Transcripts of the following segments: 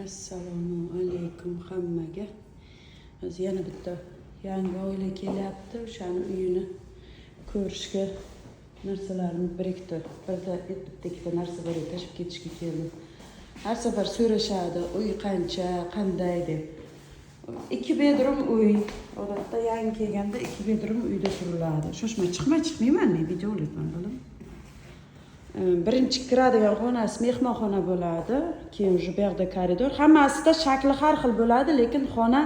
Assalomu alaykum hammaga. Biz yana bitta yangi oila kelyapti. O'shani uyini ko'rishga narsalarni biriktirib, bitta ikkita narsa bor edi, tashib ketishga keldim. Har safar so'rashadi, uy qancha, qanday deb. 2 bedroom uy. Odatda yangi kelganda 2 bedroom uyda turiladi. Shoshma, chiqmayman men video olayapman bolam. Birinchi kiradigan xonasi mehmonxona bo'ladi, keyin bu yerda koridor. Hammasida shakli har xil bo'ladi, lekin xona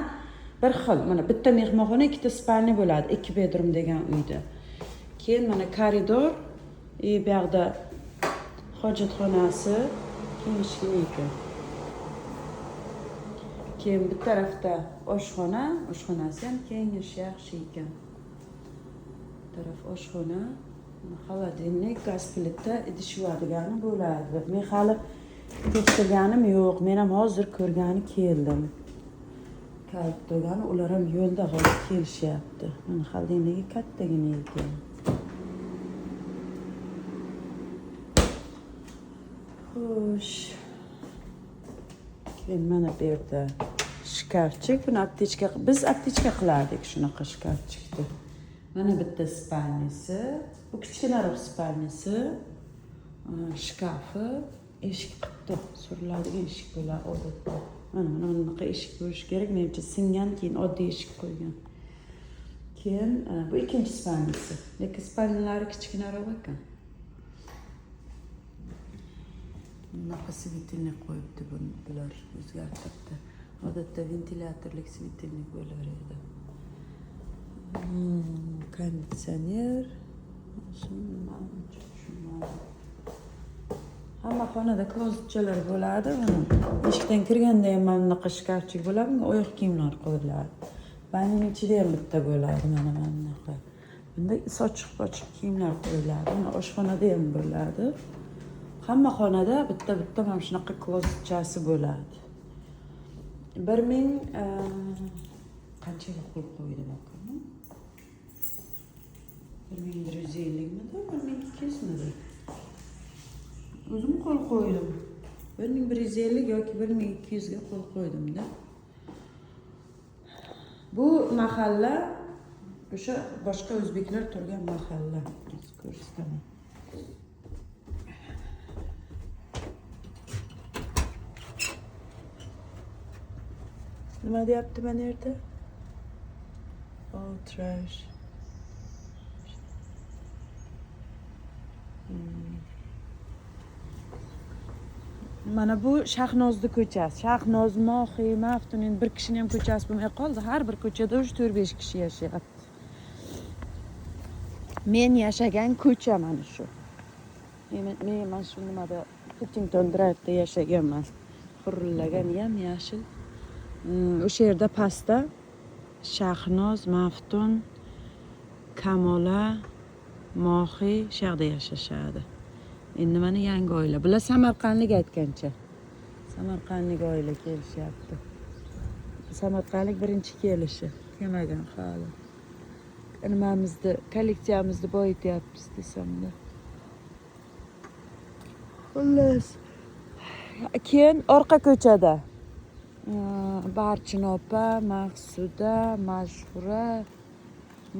bir xil. Mana bitta mehmonxona, ikkita spalni bo'ladi 2 bedroom degan uyda. Keyin mana koridor, bu yerda hojatxonasi, keyin ishxonasi. Keyin bu tarafda oshxona, oshxonasi ham kengish yaxshi ekan. Bu taraf oshxona. Холодильник, gaz plita idish yuvadigani bo'ladi. Men hali tekshirganim yo'q. Men ham hozir ko'rgani keldim. Kalit to'gani, ular ham yo'lda hozir kelishyapti. Mana холодильнigi kattagina ekan. Xo'sh. Keyin mana bu yerda shkafchik, buni aptechka, biz aptechka qilardik shunaqa shkafchikni. Mana bitta spalnisi, bu kichkinaroq spalnisi, shkafi, eshik qilibdi, suriladigan eshik bo'ladi odatda. Mana bunaqa eshik bo'lishi kerak, menimcha singan, keyin oddiy eshik qo'ygan. Keyin bu ikkinchi spalnisi, lekin spalnalari kichkinaroq ekan. Bunaqa svitilnik qo'yibdi bular o'zgartiribdi. Odatda ventilyatorlik svitilnik bo'lar edi. Konditsioner. Hamma xonada klozetchalar bo'ladi. Eshikdan kirganda ham mana bunaqa shkafchik bo'ladi, oyoq kiyimlar qo'yiladi. Banyoning ichida ham bitta bo'ladi, mana bunaqa. Bunda sochiq-pochiq kiyimlar qo'yiladi. Mana oshxonada ham bo'ladi. Hamma xonada bitta mana shunaqa klozetchasi bo'ladi. 1000 qanchaga qo'l qo'ydi bakalım? 1150 miydi, 1200 miydi? O'zim qo'l qo'ydim. 1150 yoki 1200 ga qo'l qo'ydim-da. Bu mahalla o'sha boshqa o'zbeklar turgan mahalla. Ko'rsataman. Nima deyapti mana yerda? Oh, trash. Mana bu Shahnozning ko'chasi. Shahnoz, Mohiy, Maftun, endi bir kishining ham ko'chasi bo'lmay qoldi. Har bir ko'chada 4-5 kishi yashayapti. Men yashagan ko'cha mana shu. Men mana shu nimada Huntington Drive'da yashaganman. Qurillagan ham yashil. O'sha yerda pastda Shahnoz, Maftun, Kamola, Mohiy shu yerda yashashadi. Endi mana yangi oila. Bular Samarqandlik aytgancha. Samarqandlik oila kelishyapti. Samarqandlik birinchi kelishi. Kelmagan hali. Nimamizni, kolleksiyamizni boyityapmiz desamda. Xullas. Keyin orqa ko'chada Barchin opa, Maqsuda, Mashhura,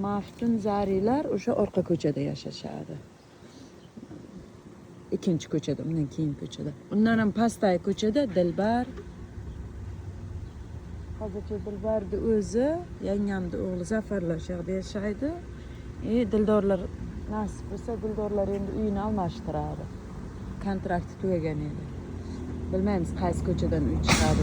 Maftun, Zarilar o'sha orqa ko'chada yashashadi. Ikkinchi ko'chada, undan keyin ko'chada. Undan ham pastdagi ko'chada Dilbar. Hozircha Dilbarning o'zi, yangamning o'g'li Zafarlar shaharda yashaydi. Dildorlar nasib bo'lsa, Dildorlar endi uyini almashtiradi. Kontrakti tugagan edi. Bilmaymiz qaysi ko'chadan uy chiqadi.